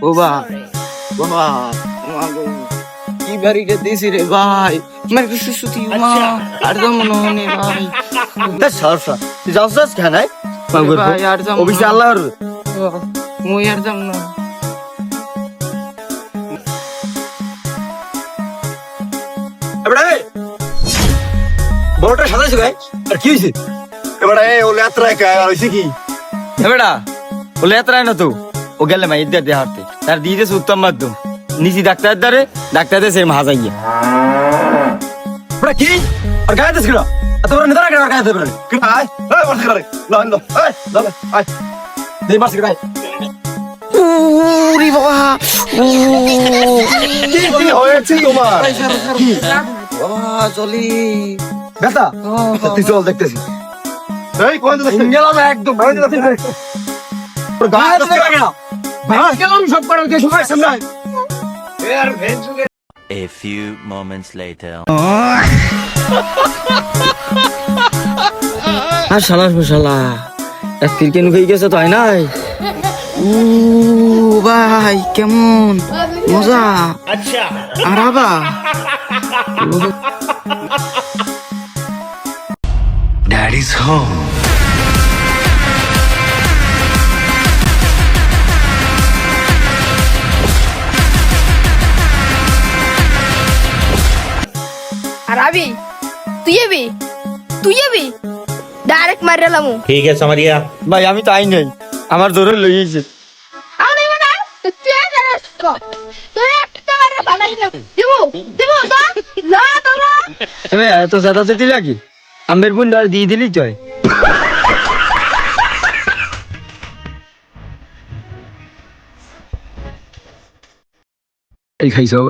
ও বাবা কি বাড়িটা দিয়েছি রে ভাই আমার কিছু সুতি মা আর তো মনে হনে ভাই সরসা তুই যাস কেন ভাই আর যাম অফিসে আল্লাহর মুই আর যাম না বড়টা সাজাইছো গাই আর কি হইছে এবারে ও যাত্রায় হইছে কি বেটা বলে এত না তো ও গেলে মা ইদ্দার দিয়ে হারতে তার দিয়ে দিয়েছে উত্তম মাধ্যম নিচি ডাক্তার দ্বারে ডাক্তার দিয়ে সে হাজাইয়া বড় কি আর গায়ে দিস কিরা এত বড় নিদারা কিরা গায়ে দেবে কি আয় এই বড় করে লন লো এই লন আয় দে মাস কিরা ওরে বাবা কি হয়েছে তোমার বাবা চলি বেটা তুই চল দেখতেছি এই কোন তো গেলাম একদম ভাই দেখতেছি তোর গায়ে দিস কিরা ভাই গেলাম সব করে দিয়ে সময় সামনে এর ভেঞ্চুকে A few moments later. আর শালা এক তিল কেন হয়ে গেছে তাই নাই ও ভাই কেমন মজা আচ্ছা আর আবা Daddy's home. আর আবি তুই যাবি ডাইরেক্ট মার লামু ठीक है समरिया ভাই আমি তো আই নাই আমার জোরে লইছে আমি না তুই জানিস তো তুই একটা মার বানাইলাম দিব না তোরা এবে এত জাদা চেতি লাগি আমের বুন আর দিয়ে দিলি জয় এই খাইছো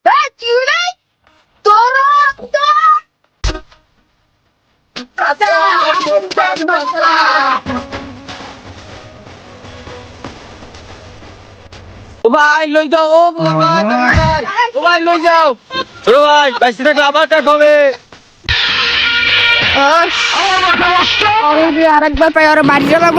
এই চিউলে তোরা তো ও ভাই লই যাও ও ভাই লই যাও ও ভাই বাইসে থাকলে আবার কাট হবে আরেকবার পাই ওরা বাড়ি গেলাম